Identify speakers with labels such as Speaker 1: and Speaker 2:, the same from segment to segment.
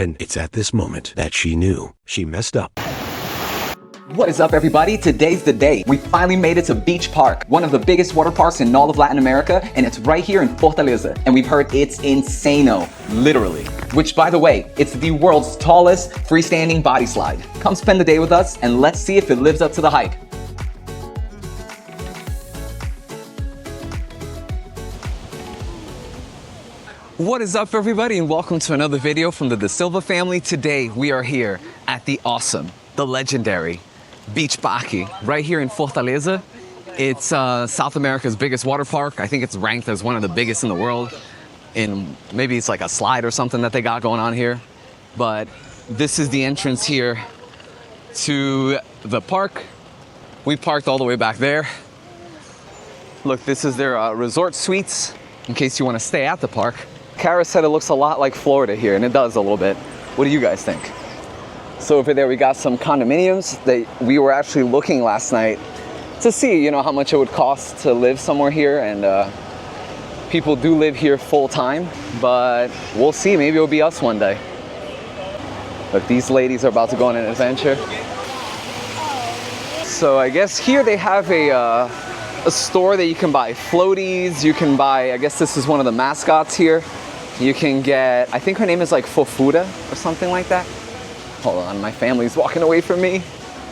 Speaker 1: And it's at this moment that she knew she messed up.
Speaker 2: What is up, everybody? Today's the day. We finally made it to Beach Park, one of the biggest water parks in all of Latin America, and it's right here in Fortaleza. And we've heard it's insano, literally. Which, by the way, it's the world's tallest freestanding body slide. Come spend the day with us, and let's see if it lives up to the hype. What is up, everybody, and welcome to another video from the Silva family. Today, we are here at the awesome, the legendary Beach Park right here in Fortaleza. It's South America's biggest water park. I think it's ranked as one of the biggest in the world. And maybe it's like a slide or something that they got going on here. But this is the entrance here to the park. We parked all the way back there. Look, this is their resort suites in case you want to stay at the park. Kara said it looks a lot like Florida here, and it does a little bit. What do you guys think? So over there we got some condominiums that we were actually looking last night to see, you know, how much it would cost to live somewhere here, and people do live here full time, but we'll see, maybe it'll be us one day. But these ladies are about to go on an adventure. So I guess here they have a store that you can buy floaties, you can buy, I guess this is one of the mascots here. You can get, I think her name is like Fofuda or something like that. Hold on, my family's walking away from me.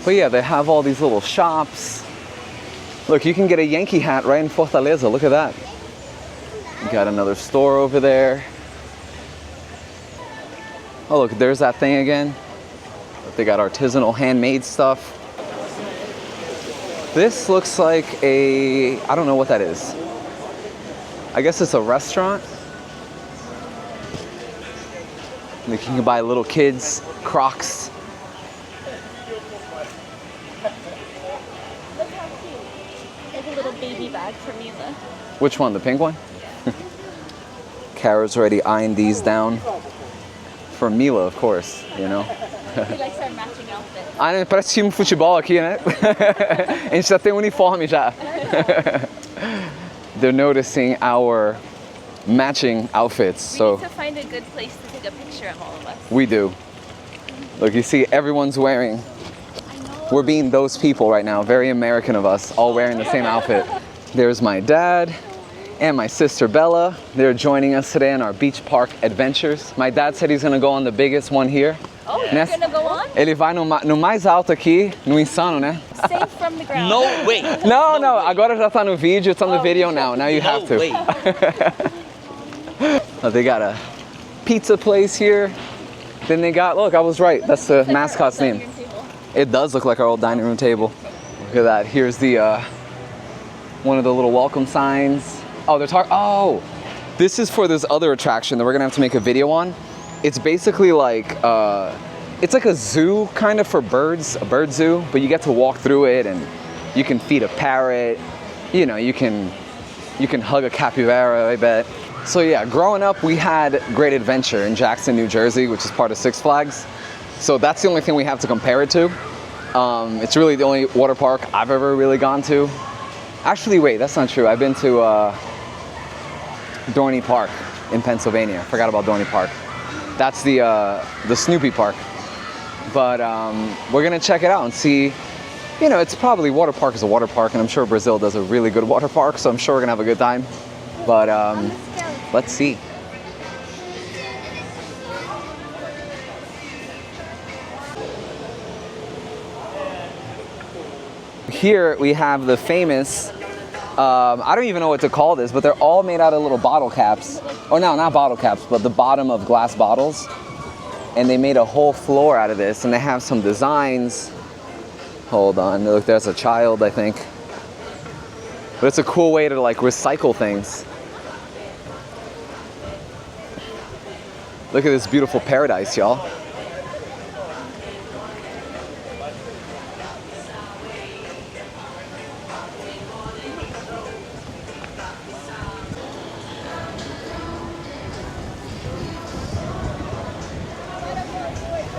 Speaker 2: But yeah, they have all these little shops. Look, you can get a Yankee hat right in Fortaleza, look at that. You got another store over there. Oh look, there's that thing again. They got artisanal handmade stuff. This looks like a, I don't know what that is. I guess it's a restaurant. You can buy little kids, Crocs.
Speaker 3: Look how cute. Like a little baby bag for Mila.
Speaker 2: Which one, the pink one? Kara's already eyeing these down. For Mila, of course, you know.
Speaker 3: He likes our matching outfit.
Speaker 2: Ah, parece time de futebol aqui, né? A gente já tem uniforme já. They're noticing our matching outfits,
Speaker 3: We
Speaker 2: so
Speaker 3: need to find a good place to take a picture of all of us.
Speaker 2: we do. Look, you see, everyone's wearing. We're being those people right now, very American of us, all wearing the same outfit. There's my dad and my sister Bella. They're joining us today on our beach park adventures. My dad said he's gonna go on the biggest one here.
Speaker 3: Oh, you're gonna go on?
Speaker 2: Ele vai no mais alto aqui, no INSANO, né?
Speaker 3: Safe from the ground.
Speaker 4: No way.
Speaker 2: No, agora já tá no vídeo, it's on the video now. Now you have to.
Speaker 4: Way.
Speaker 2: Oh, they got a pizza place here. Then they got, look, I was right. That's the mascot's name. It does look like our old dining room table. Look at that. Here's the one of the little welcome signs. Oh, they're talking. Oh, this is for this other attraction that we're gonna have to make a video on. It's basically like it's like a zoo kind of for birds, a bird zoo, but you get to walk through it and you can feed a parrot. You know, you can hug a capybara, I bet. So yeah, growing up, we had Great Adventure in Jackson, New Jersey, which is part of Six Flags. So that's the only thing we have to compare it to. It's really the only water park I've ever really gone to. Actually, wait, that's not true. I've been to Dorney Park in Pennsylvania. I forgot about Dorney Park. That's the Snoopy Park. But we're gonna check it out and see. You know, it's probably, water park is a water park, and I'm sure Brazil does a really good water park, so I'm sure we're gonna have a good time. But let's see. Here we have the famous, I don't even know what to call this, but they're all made out of little bottle caps. Oh no, not bottle caps, but the bottom of glass bottles. And they made a whole floor out of this, and they have some designs. Hold on, look, there's a child, I think. But it's a cool way to like recycle things. Look at this beautiful paradise, y'all.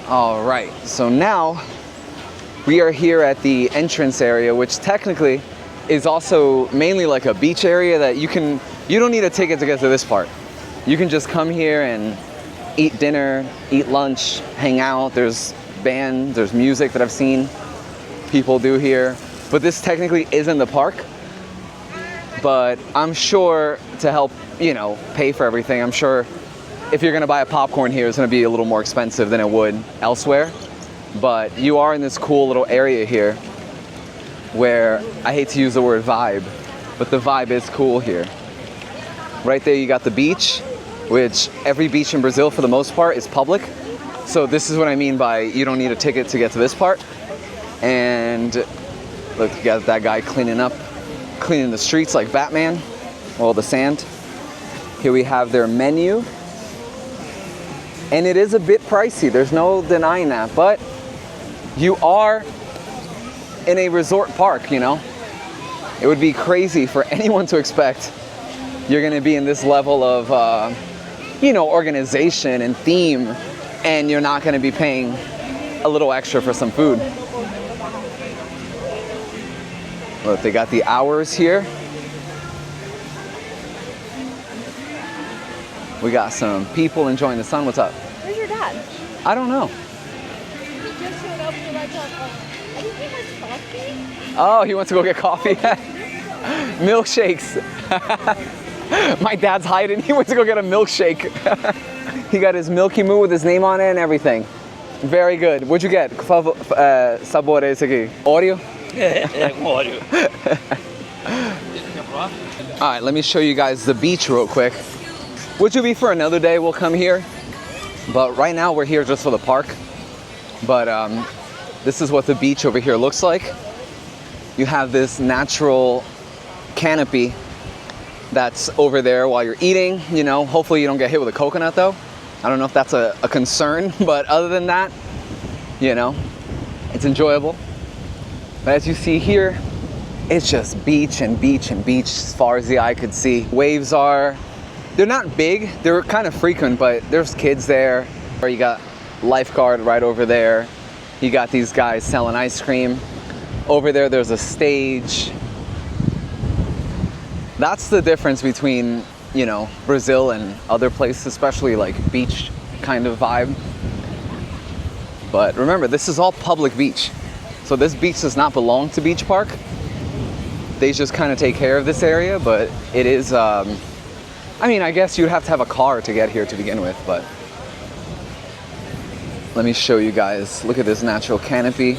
Speaker 2: All right, so now we are here at the entrance area, which technically is also mainly like a beach area that you don't need a ticket to get to this part. You can just come here and eat dinner, eat lunch, hang out. There's bands, there's music that I've seen people do here. But this technically isn't the park. But I'm sure to help, you know, pay for everything, I'm sure if you're gonna buy a popcorn here, it's gonna be a little more expensive than it would elsewhere. But you are in this cool little area here where, I hate to use the word vibe, but the vibe is cool here. Right there you got the beach, which every beach in Brazil for the most part is public. So this is what I mean by you don't need a ticket to get to this part. And look, you got that guy cleaning the streets like Batman, all the sand. Here we have their menu. And it is a bit pricey, there's no denying that, but you are in a resort park, you know? It would be crazy for anyone to expect you're gonna be in this level of, you know, organization and theme, and you're not gonna be paying a little extra for some food. Look, they got the hours here. We got some people enjoying the sun. What's up?
Speaker 3: Where's your dad?
Speaker 2: I don't know.
Speaker 3: He just showed up for like I think he has coffee.
Speaker 2: Oh, he wants to go get coffee? Milkshakes. My dad's hiding. He went to go get a milkshake. He got his Milky Moo with his name on it and everything. Very good. What'd you get? Sabor esse aqui? Oreo?
Speaker 4: Oreo.
Speaker 2: All right, let me show you guys the beach real quick. Which will be for another day, we'll come here. But right now we're here just for the park. But this is what the beach over here looks like. You have this natural canopy that's over there while you're eating, you know. Hopefully you don't get hit with a coconut though. I don't know if that's a concern, but other than that, you know, it's enjoyable. But as you see here, it's just beach and beach and beach as far as the eye could see. Waves they're not big, they're kind of frequent, but there's kids there. Or you got lifeguard right over there. You got these guys selling ice cream. Over there, there's a stage. That's the difference between, you know, Brazil and other places, especially like beach kind of vibe. But remember, this is all public beach. So this beach does not belong to Beach Park. They just kind of take care of this area, but it is, I mean, I guess you'd have to have a car to get here to begin with, but let me show you guys. Look at this natural canopy.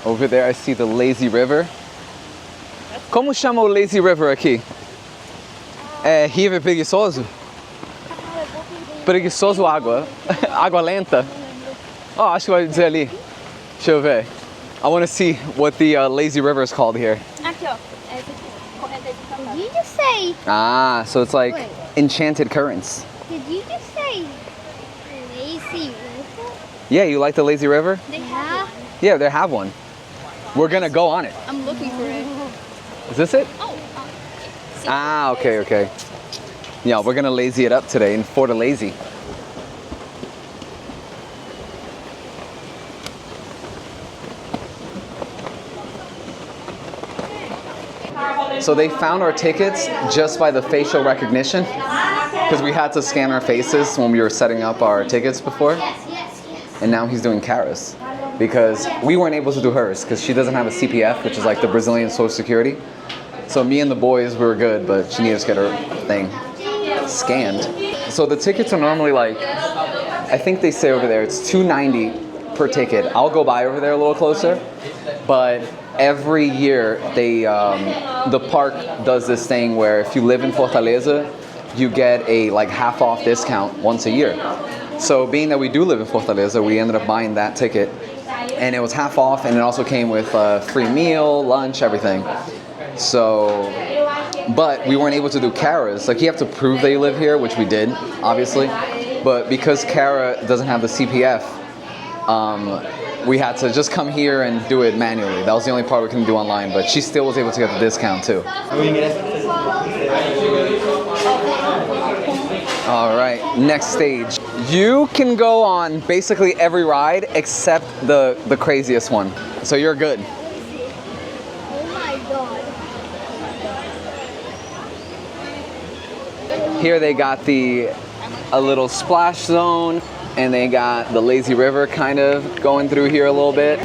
Speaker 2: Over there, I see the lazy river. Como chama o lazy river aqui? É rio preguiçoso? Preguiçoso água. Água lenta. Oh, acho que vai dizer ali. Deixa eu ver. I want to see what the lazy river is called here.
Speaker 3: Aqui, ó.
Speaker 5: Did you just say?
Speaker 2: Ah, so it's like
Speaker 5: Wait.
Speaker 2: enchanted currents.
Speaker 5: Did you just say lazy river?
Speaker 2: Yeah, you like the lazy river?
Speaker 5: Yeah.
Speaker 2: Yeah, they have one. We're gonna go on it.
Speaker 3: I'm looking for it.
Speaker 2: Is this it?
Speaker 3: Oh.
Speaker 2: Ah, okay, okay. Yeah, we're gonna lazy it up today in Fortaleza. So they found our tickets just by the facial recognition, because we had to scan our faces when we were setting up our tickets before. And now he's doing Kara's, because we weren't able to do hers, because she doesn't have a CPF, which is like the Brazilian Social Security. So me and the boys, we were good, but she needed to get her thing scanned. So the tickets are normally like, I think they say over there, it's $2.90 per ticket. I'll go by over there a little closer, but every year they, the park does this thing where if you live in Fortaleza, you get a like half off discount once a year. So being that we do live in Fortaleza, we ended up buying that ticket, and it was half off, and it also came with a free meal, lunch, everything. So, but we weren't able to do Kara's. Like you have to prove that you live here, which we did, obviously. But because Kara doesn't have the CPF, we had to just come here and do it manually. That was the only part we couldn't do online, but she still was able to get the discount too. All right, next stage. You can go on basically every ride except the craziest one. So you're good.
Speaker 5: Oh my god.
Speaker 2: Here they got a little splash zone, and they got the lazy river kind of going through here a little bit.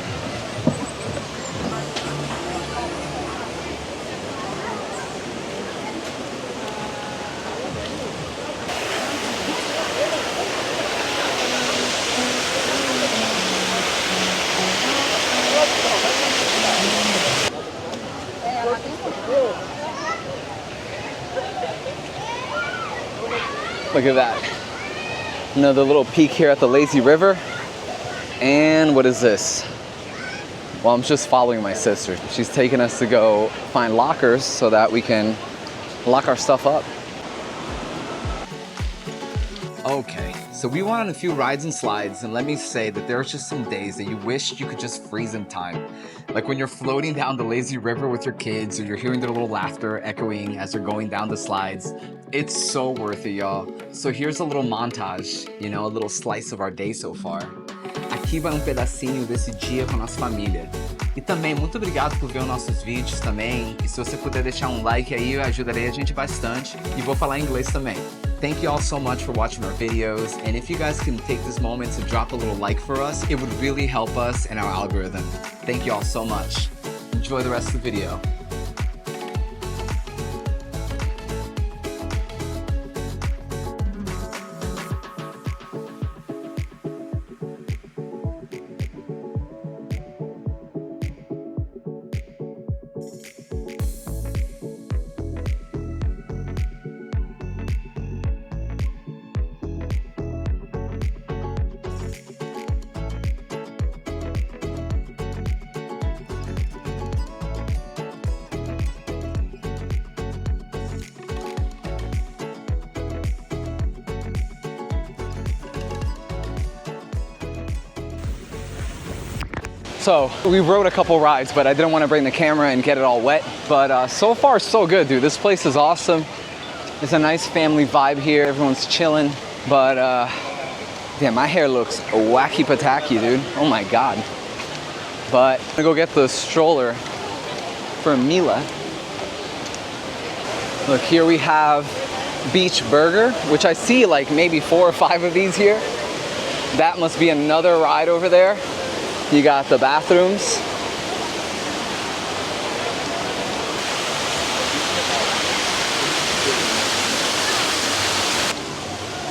Speaker 2: Look at that. Another little peek here at the lazy river. And what is this? Well, I'm just following my sister. She's taking us to go find lockers so that we can lock our stuff up. Okay, so we went on a few rides and slides, and let me say that there are just some days that you wish you could just freeze in time. Like when you're floating down the lazy river with your kids, or you're hearing their little laughter echoing as they're going down the slides. It's so worth it, y'all. So here's a little montage, you know, a little slice of our day so far. Aqui vai pedacinho desse dia com a nossa família. E também, muito obrigado por ver os nossos vídeos também. E se você puder deixar like aí, ajudaria a gente bastante. E vou falar em inglês também. Thank you all so much for watching our videos, and if you guys can take this moment to drop a little like for us, it would really help us in our algorithm. Thank you all so much. Enjoy the rest of the video. So we rode a couple rides, but I didn't want to bring the camera and get it all wet. But so far, so good, dude. This place is awesome. It's a nice family vibe here. Everyone's chilling. But damn, my hair looks wacky pataki, dude. Oh my God. But I'm gonna go get the stroller for Mila. Look, here we have Beach Burger, which I see like maybe 4 or 5 of these here. That must be another ride over there. You got the bathrooms.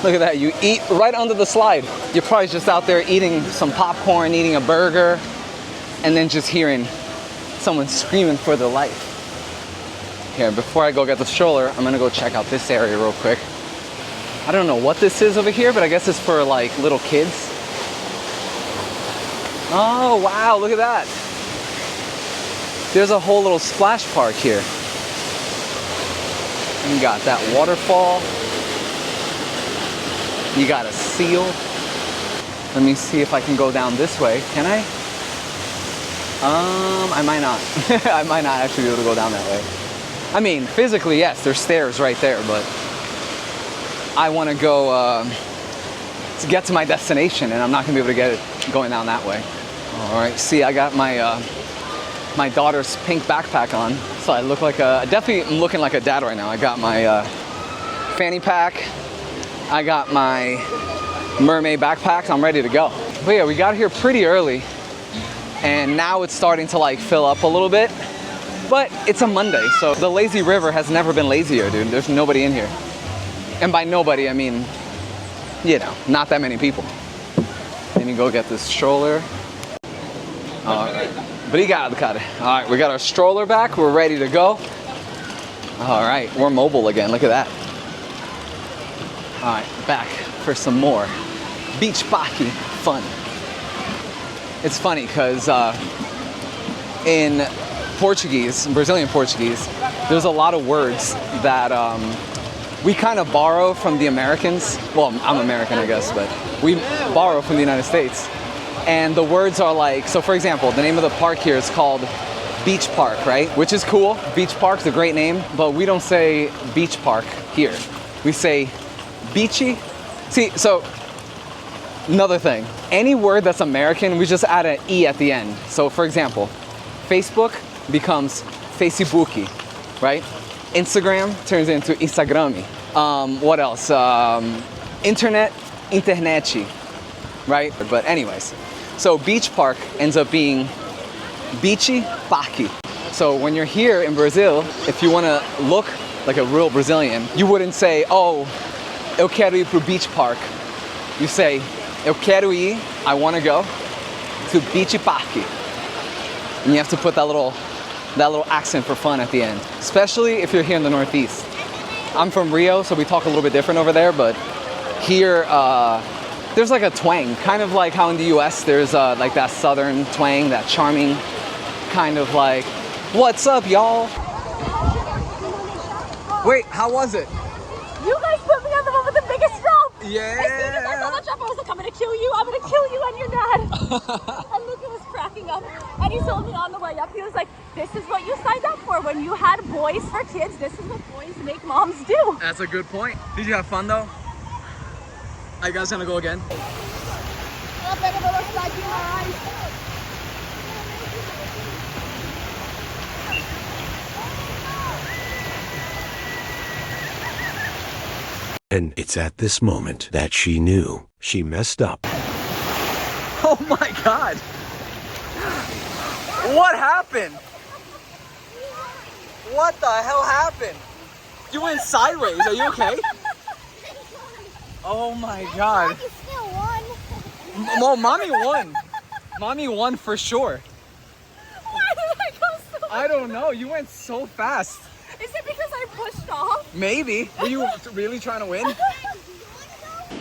Speaker 2: Look at that, you eat right under the slide. You're probably just out there eating some popcorn, eating a burger, and then just hearing someone screaming for their life. Here, before I go get the stroller, I'm gonna go check out this area real quick. I don't know what this is over here, but I guess it's for like little kids. Oh, wow, look at that. There's a whole little splash park here. You got that waterfall. You got a seal. Let me see if I can go down this way. Can I? I might not. I might not actually be able to go down that way. I mean, physically, yes, there's stairs right there, but I want to go to get to my destination, and I'm not gonna be able to get it going down that way. All right, see, I got my my daughter's pink backpack on, so I look like definitely am looking like a dad right now. I got my fanny pack, I got my mermaid backpack. I'm ready to go. But yeah, we got here pretty early, and now it's starting to like fill up a little bit. But it's a Monday, so the lazy river has never been lazier, dude. There's nobody in here, and by nobody I mean, you know, not that many people. Let me go get this stroller. All right. Obrigado, cara. All right, we got our stroller back. We're ready to go. All right, we're mobile again. Look at that. All right, back for some more beach party fun. It's funny because in Portuguese, Brazilian Portuguese, there's a lot of words that we kind of borrow from the Americans. Well, I'm American, I guess, but we borrow from the United States. And the words are like, so for example, the name of the park here is called Beach Park, right? Which is cool. Beach Park's a great name, but we don't say beach park here. We say beachy. See, so another thing, any word that's American, we just add an E at the end. So for example, Facebook becomes Facebooky. right? Instagram turns into Instagrami. What else? Interneti, right? But anyways, so beach park ends up being beachy parque. So when you're here in Brazil, if you want to look like a real Brazilian, you wouldn't say, oh, eu quero ir pro beach park. You say, eu quero ir, I want to go to beachy parque. And you have to put that little accent for fun at the end, especially if you're here in the Northeast. I'm from Rio, so we talk a little bit different over there, but here, there's like a twang, kind of like how in the US there's like that southern twang, that charming kind of like, what's up, y'all? Wait, how was it?
Speaker 3: You guys put me on the one with the biggest drop.
Speaker 2: Yeah.
Speaker 3: As soon as I saw that drop, I was like, I'm gonna kill you and your dad. And Luca was cracking up. And he told me on the way up, he was like, this is what you signed up for. When you had boys for kids, this is what boys make moms do.
Speaker 2: That's a good point. Did you have fun though? Are you guys gonna go again?
Speaker 1: And it's at this moment that she knew she messed up.
Speaker 2: Oh my God. What happened? What the hell happened? You went sideways, are you okay? Oh my God. Well, mommy won. Mommy won for sure.
Speaker 3: Why did I go so
Speaker 2: I don't know, you went so fast.
Speaker 3: Is it because I pushed off?
Speaker 2: Maybe. Were you really trying to win?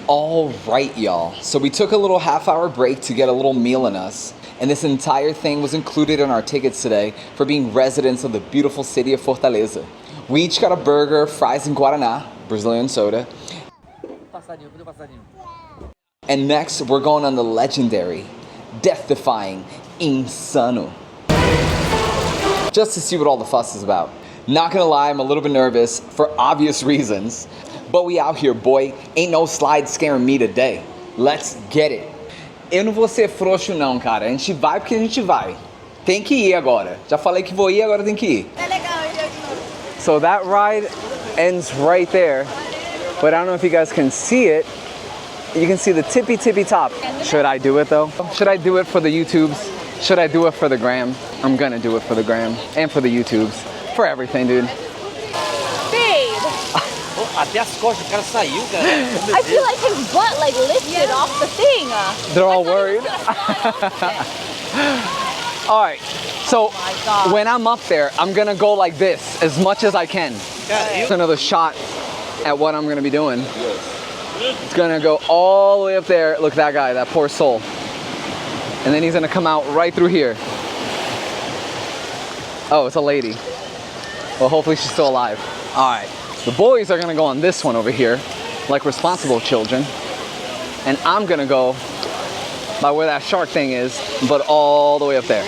Speaker 2: All right, y'all. So we took a little half-hour break to get a little meal in us. And this entire thing was included in our tickets today for being residents of the beautiful city of Fortaleza. We each got a burger, fries and Guaraná, Brazilian soda. And next, we're going on the legendary, death-defying INSANO. Just to see what all the fuss is about. Not gonna lie, I'm a little bit nervous for obvious reasons. But we out here, boy. Ain't no slide scaring me today. Let's get it. Eu não vou ser frouxo não, cara. A gente vai porque a gente vai. Tem que ir agora. Já falei que vou ir, agora tem que ir. So that ride ends right there. But I don't know if you guys can see it. You can see the tippy top. Should I do it though? Should I do it for the YouTubes? Should I do it for the gram? I'm gonna do it for the gram and for the YouTubes. For everything, dude.
Speaker 3: Babe.
Speaker 4: Até as costas do cara saiu, cara.
Speaker 3: I feel like his butt like lifted off the thing.
Speaker 2: They're all worried. All right, so when I'm up there, I'm gonna go like this as much as I can. It's another shot at what I'm gonna be doing. It's gonna go all the way up there. Look, that guy, that poor soul. And then he's gonna come out right through here. Oh, it's a lady. Well, hopefully she's still alive. All right, the boys are gonna go on this one over here, like responsible children. And I'm gonna go by where that shark thing is, but all the way up there.
Speaker 3: I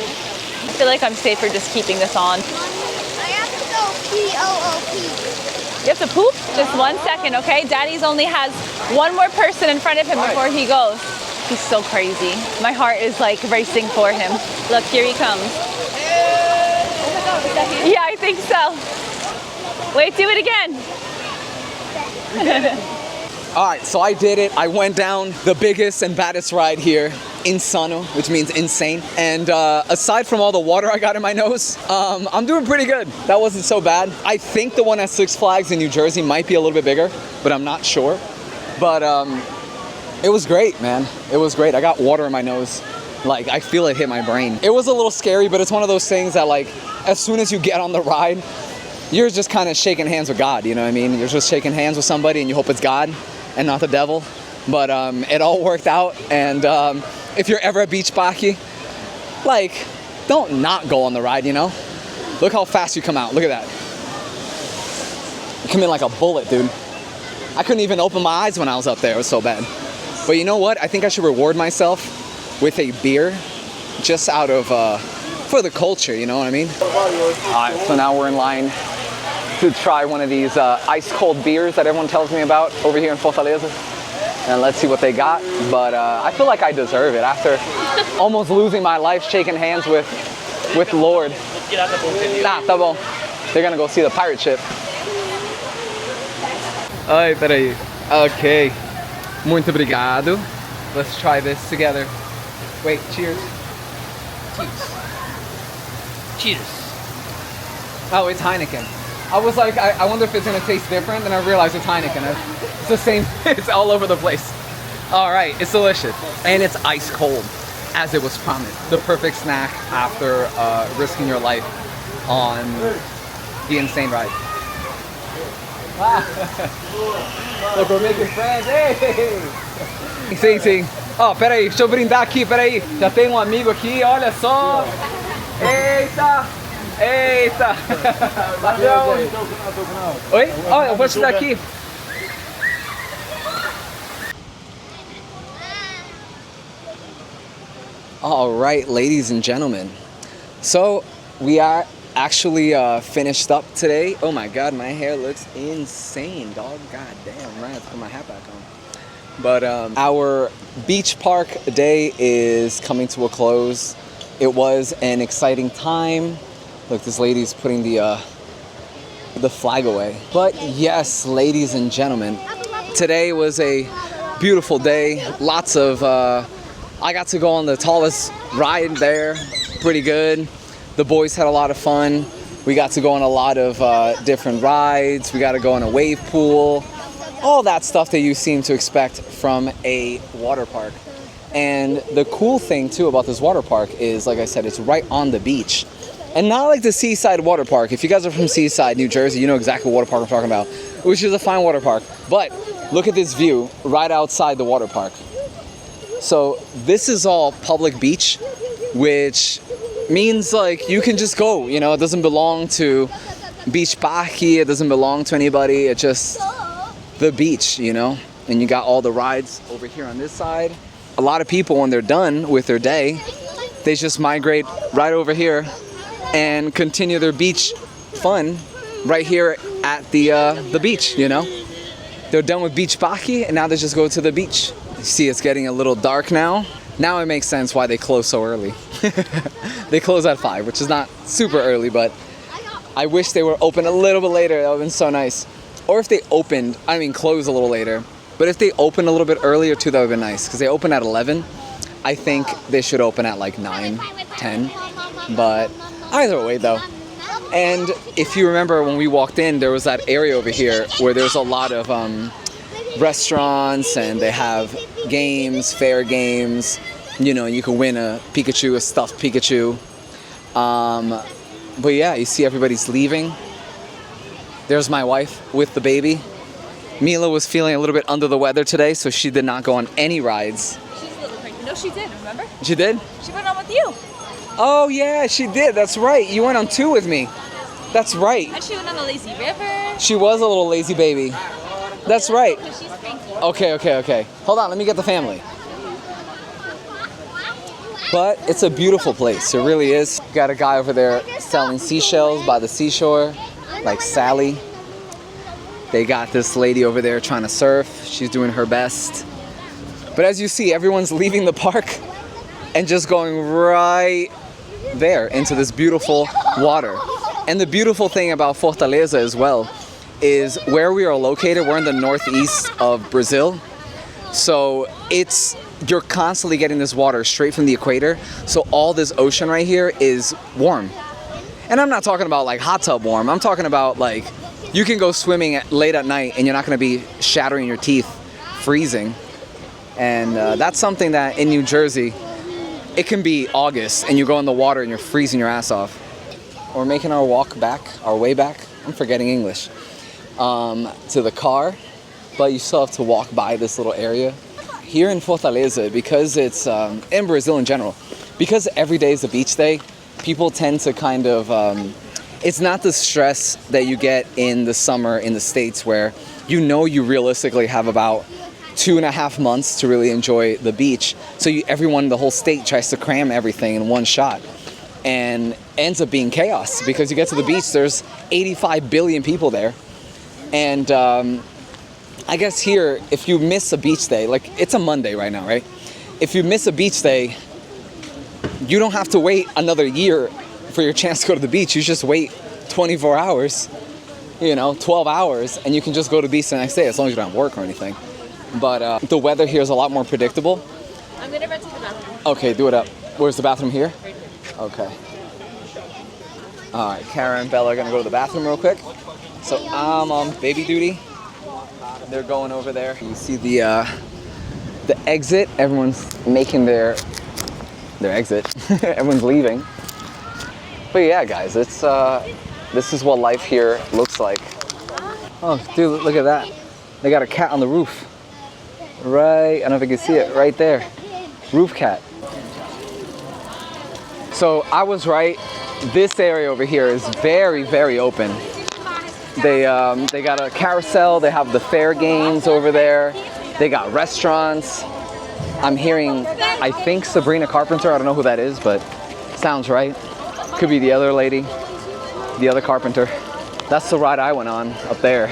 Speaker 3: feel like I'm safer just keeping this on.
Speaker 5: I have to go P-O-O-P.
Speaker 3: You have to poop? Just 1 second, okay? Daddy's only has one more person in front of him before he goes. He's so crazy. My heart is like racing for him. Look, here he comes. Yeah, I think so. Wait, do it again.
Speaker 2: All right, so I did it. I went down the biggest and baddest ride here, INSANO, which means insane. And aside from all the water I got in my nose, I'm doing pretty good. That wasn't so bad. I think the one at Six Flags in New Jersey might be a little bit bigger, but I'm not sure. But it was great, man. It was great. I got water in my nose. Like, I feel it hit my brain. It was a little scary, but it's one of those things that, like, as soon as you get on the ride, you're just kind of shaking hands with God, you know what I mean? You're just shaking hands with somebody and you hope it's God and not the devil. But it all worked out. And if you're ever at Beach Parque, like, don't not go on the ride, you know? Look how fast you come out. Look at that. You come in like a bullet, dude. I couldn't even open my eyes when I was up there. It was so bad. But you know what? I think I should reward myself with a beer just out of, for the culture, you know what I mean? All right, so now we're in line to try one of these ice cold beers that everyone tells me about over here in Fortaleza. And let's see what they got. But I feel like I deserve it after almost losing my life shaking hands with Lord. Nah, tá bom. They're gonna go see the pirate ship. Ai, peraí. Okay. Muito obrigado. Let's try this together. Wait, cheers.
Speaker 4: Cheers.
Speaker 2: Oh, it's Heineken. I was like, I wonder if it's gonna taste different, and I realized it's Heineken. It's the same, it's all over the place. All right, it's delicious. And it's ice cold, as it was promised. The perfect snack after risking your life on the insane ride. Look, we're making friends, hey! Sim, sim. Ó, peraí, deixa eu brindar aqui, peraí. Já tem um amigo aqui, olha só. Eita! Eita! Oi? Ó, eu vou te dar aqui. All right, ladies and gentlemen. So, we are actually finished up today. Oh my God, my hair looks insane, dog. God damn, I'm gonna have to put my hat back on. But our beach park day is coming to a close. It was an exciting time. Look, this lady's putting the flag away. But yes, ladies and gentlemen, today was a beautiful day. Lots of, I got to go on the tallest ride there, pretty good. The boys had a lot of fun. We got to go on a lot of different rides. We got to go on a wave pool. All that stuff that you seem to expect from a water park. And the cool thing too about this water park is, like I said, it's right on the beach. And not like the Seaside Water Park. If you guys are from Seaside, New Jersey, you know exactly what water park I'm talking about, which is a fine water park. But look at this view right outside the water park. So this is all public beach, which means like you can just go, you know, it doesn't belong to Beach Park, it doesn't belong to anybody, it's just the beach, you know. And you got all the rides over here on this side. A lot of people, when they're done with their day, they just migrate right over here and continue their beach fun right here at the beach, you know. They're done with Beach Baki and now they just go to the beach. You see, it's getting a little dark now. Now it makes sense why they close so early. They close at 5, which is not super early, but I wish they were open a little bit later. That would have been so nice. Or if they opened, I mean close a little later, but if they opened a little bit earlier too, that would have been nice. Because they open at 11. I think they should open at like 9, 10. But either way though. And if you remember when we walked in, there was that area over here where there's a lot of restaurants and they have games, fair games. You know, you can win a Pikachu, a stuffed Pikachu. But yeah, you see everybody's leaving. There's my wife with the baby. Mila was feeling a little bit under the weather today, so she did not go on any rides.
Speaker 3: She's a little crazy. No, she did, remember?
Speaker 2: She did?
Speaker 3: She went on with you.
Speaker 2: Oh yeah, she did. That's right. You went on 2 with me. That's right.
Speaker 3: And she went on the lazy river.
Speaker 2: She was a little lazy baby. That's right.
Speaker 3: Because she's cranky.
Speaker 2: Okay. Hold on, let me get the family. But it's a beautiful place. It really is. Got a guy over there selling seashells by the seashore, like Sally. They got this lady over there trying to surf. She's doing her best. But as you see, everyone's leaving the park and just going right there into this beautiful water. And the beautiful thing about Fortaleza as well is where we are located, we're in the northeast of Brazil. So you're constantly getting this water straight from the equator. So all this ocean right here is warm. And I'm not talking about like hot tub warm. I'm talking about like you can go swimming late at night and you're not going to be shattering your teeth, freezing. And that's something that in New Jersey, it can be August and you go in the water and you're freezing your ass off. We're making our way back, I'm forgetting English, to the car. But you still have to walk by this little area. Here in Fortaleza, because it's, in Brazil in general, because every day is a beach day, people tend to kind of, it's not the stress that you get in the summer in the States where you realistically have about 2.5 months to really enjoy the beach. So everyone, the whole state tries to cram everything in one shot and ends up being chaos because you get to the beach, there's 85 billion people there. And I guess here, if you miss a beach day, like it's a Monday right now, right? If you miss a beach day, you don't have to wait another year for your chance to go to the beach. You just wait 24 hours, you know, 12 hours, and you can just go to the beach the next day as long as you don't have work or anything. But the weather here is a lot more predictable.
Speaker 3: I'm gonna run to the bathroom.
Speaker 2: Okay, do it up. Where's the bathroom here? Okay. All right, Kara and Bella are gonna go to the bathroom real quick. So I'm on baby duty. They're going over there. You see the exit. Everyone's making their exit. Everyone's leaving. But yeah, guys, it's this is what life here looks like. Oh, dude, look at that. They got a cat on the roof. Right, I don't know if you can see it, right there. Roof cat. So I was right. This area over here is very, very open. They got a carousel. They have the fair games over there. They got restaurants. I'm hearing, I think Sabrina Carpenter. I don't know who that is, but sounds right. Could be the other lady, the other carpenter. That's the ride I went on up there.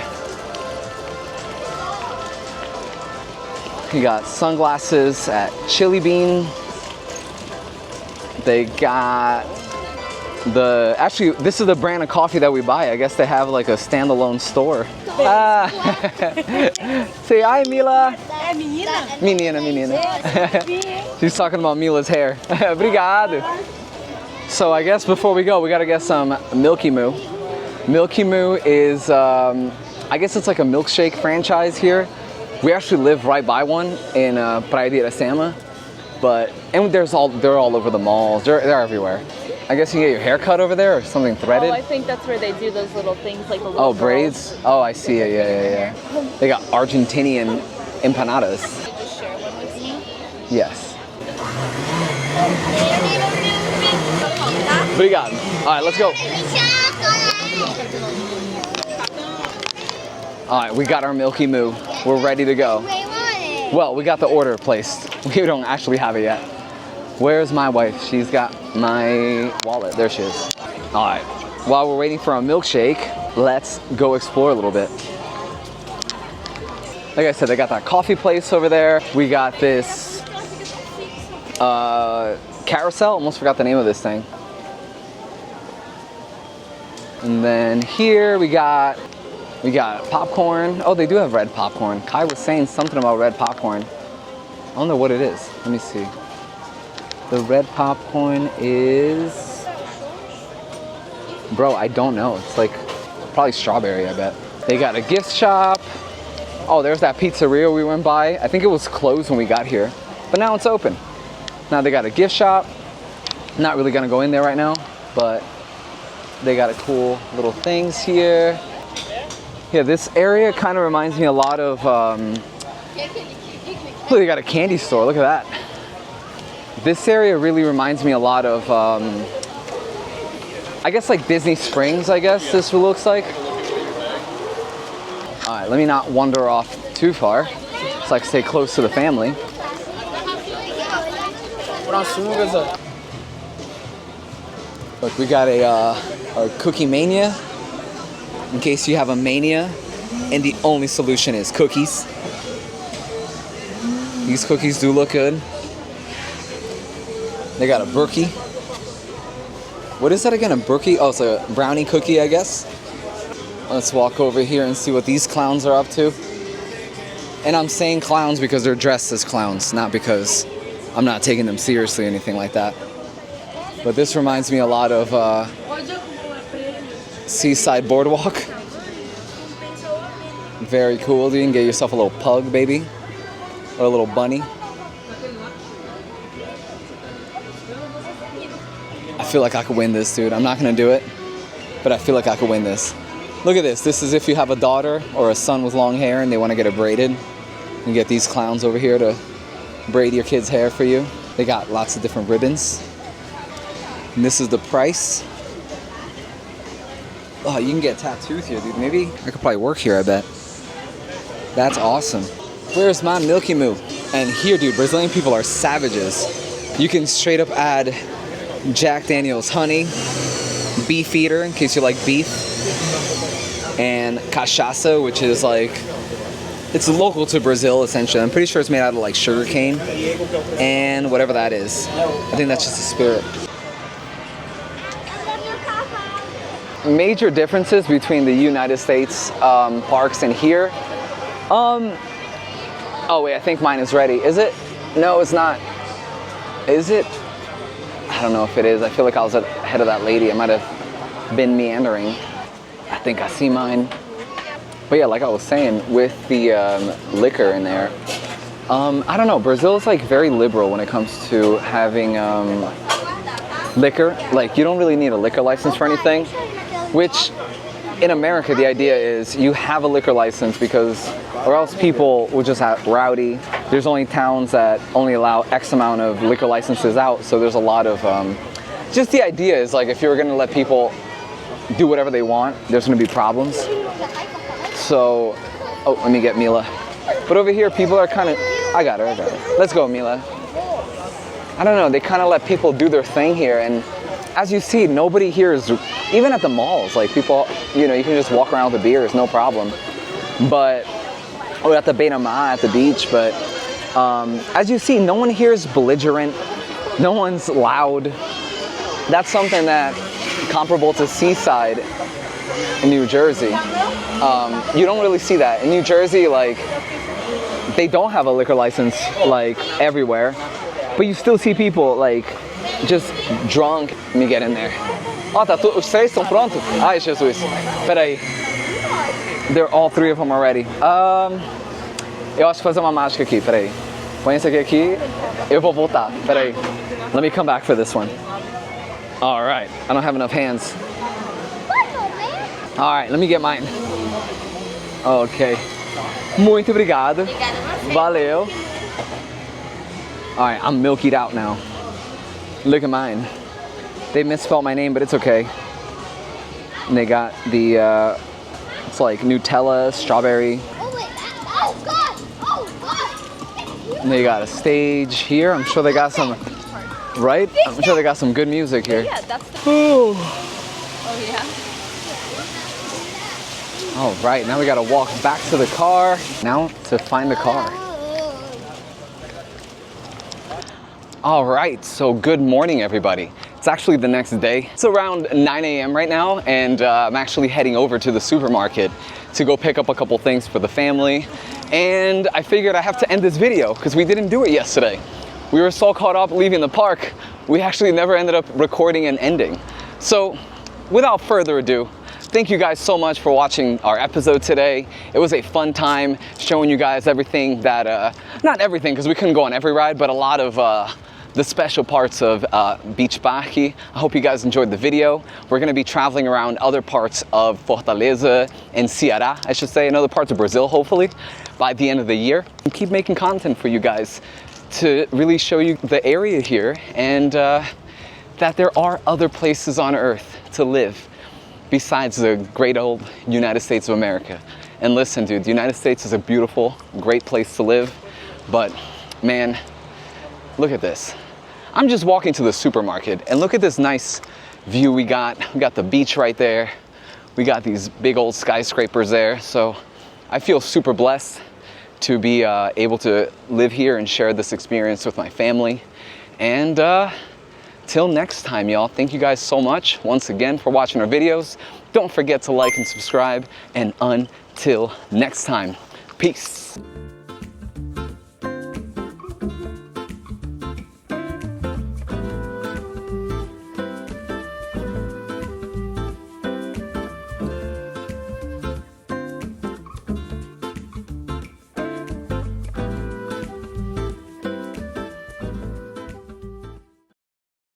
Speaker 2: You got sunglasses at Chili Bean. They got actually, this is the brand of coffee that we buy. I guess they have like a standalone store. Say hi, Mila. Menina. She's talking about Mila's hair. Obrigado. So I guess before we go, we gotta get some Milky Moo. Milky Moo is, I guess it's like a milkshake franchise here. We actually live right by one in Praia de Iracema, and they're all over the malls. They're everywhere. I guess you can get your hair cut over there or something threaded.
Speaker 3: Oh, I think that's where they do those little things, like the little
Speaker 2: braids? Oh, I see it. Yeah. They got Argentinian empanadas.
Speaker 3: Can you just share one with me?
Speaker 2: Yes. Obrigado. All right, let's go. All right, we got our Milky Moo. We're ready to go. Well, we got the order placed. We don't actually have it yet. Where's my wife? She's got my wallet. There she is. All right, while we're waiting for our milkshake, let's go explore a little bit. Like I said, they got that coffee place over there. We got this carousel. Almost forgot the name of this thing. And then here we got popcorn. Oh, they do have red popcorn. Kai was saying something about red popcorn. I don't know what it is. Let me see. The red popcorn is... Bro, I don't know. It's like probably strawberry, I bet. They got a gift shop. Oh, there's that pizzeria we went by. I think it was closed when we got here, but now it's open. Now they got a gift shop. Not really gonna go in there right now, but they got a cool little things here. Yeah, this area kind of reminds me a lot of, look, they got a candy store, look at that. This area really reminds me a lot of, I guess like Disney Springs, I guess this looks like. All right, let me not wander off too far. It's like stay close to the family. Look, we got a cookie mania. In case you have a mania, and the only solution is cookies. These cookies do look good. They got a brookie. What is that again, a brookie? Oh, it's a brownie cookie, I guess. Let's walk over here and see what these clowns are up to. And I'm saying clowns because they're dressed as clowns, not because I'm not taking them seriously or anything like that. But this reminds me a lot of Seaside Boardwalk. Very cool. You can get yourself a little pug, baby. Or a little bunny. I feel like I could win this, dude. I'm not gonna do it, but I feel like I could win this. Look at this. This is if you have a daughter or a son with long hair and they want to get it braided. You get these clowns over here to braid your kid's hair for you. They got lots of different ribbons. And this is the price. Oh, you can get tattoos here, dude. Maybe I could probably work here, I bet. That's awesome. Where's my Milky Moo? And here, dude, Brazilian people are savages. You can straight up add Jack Daniel's honey, beef eater, in case you like beef, and cachaça, which is like, it's local to Brazil, essentially. I'm pretty sure it's made out of like sugar cane, and whatever that is. I think that's just a spirit. major differences between the United States parks and here. Oh wait, I think mine is ready. Is it? No, it's not. Is it? I don't know if it is. I feel like I was ahead of that lady. I might have been meandering. I think I see mine. But yeah, like I was saying, with the liquor in there, I don't know, Brazil is like very liberal when it comes to having liquor. Like, you don't really need a liquor license for anything, which in America, the idea is you have a liquor license because, or else people will just have rowdy. There's only towns that only allow X amount of liquor licenses out, so there's a lot of, just the idea is like if you were gonna let people do whatever they want, there's gonna be problems. So, oh, let me get Mila. But over here, people are kind of, I got her. Let's go, Mila. I don't know, they kind of let people do their thing here, and as you see, nobody here is, even at the malls, like people, you know, you can just walk around with a beer, it's no problem. But, or at the Beira-Mar, at the beach, but as you see, no one here is belligerent, no one's loud. That's something that, comparable to Seaside in New Jersey, you don't really see that. In New Jersey, like, they don't have a liquor license, like, everywhere, but you still see people, like, just drunk. Let me get in there. Oh, tá, os três estão prontos? Ai, Jesus. Peraí. They're all three of them already. Eu acho que fazer uma mágica aqui, peraí. Põe esse aqui, eu vou voltar. Peraí. Let me come back for this one. All right, I don't have enough hands. All right, let me get mine. Okay. Muito obrigado. Valeu. All right, I'm milkied out now. Look at mine. They misspelled my name, but it's okay. And they got the, it's like Nutella, strawberry.
Speaker 5: Oh God! Oh God!
Speaker 2: And they got a stage here. I'm sure they got some, right? I'm sure they got some good music here.
Speaker 3: Yeah, that's the.
Speaker 2: Oh.
Speaker 3: Oh yeah.
Speaker 2: All right, now we gotta walk back to the car. Now to find the car. All right, so good morning, everybody. It's actually the next day. It's around 9 a.m. right now, and I'm actually heading over to the supermarket to go pick up a couple things for the family. And I figured I have to end this video because we didn't do it yesterday. We were so caught up leaving the park, we actually never ended up recording an ending. So without further ado, thank you guys so much for watching our episode today. It was a fun time showing you guys everything that, not everything because we couldn't go on every ride, but a lot of the special parts of Beach Park. I hope you guys enjoyed the video. We're gonna be traveling around other parts of Fortaleza and Ceará, I should say, and other parts of Brazil, hopefully, by the end of the year. And keep making content for you guys to really show you the area here and that there are other places on Earth to live besides the great old United States of America. And listen, dude, the United States is a beautiful, great place to live, but man, look at this. I'm just walking to the supermarket and look at this nice view we got. We got the beach right there. We got these big old skyscrapers there. So I feel super blessed to be able to live here and share this experience with my family. And till next time, y'all, thank you guys so much once again for watching our videos. Don't forget to like and subscribe. And until next time, peace.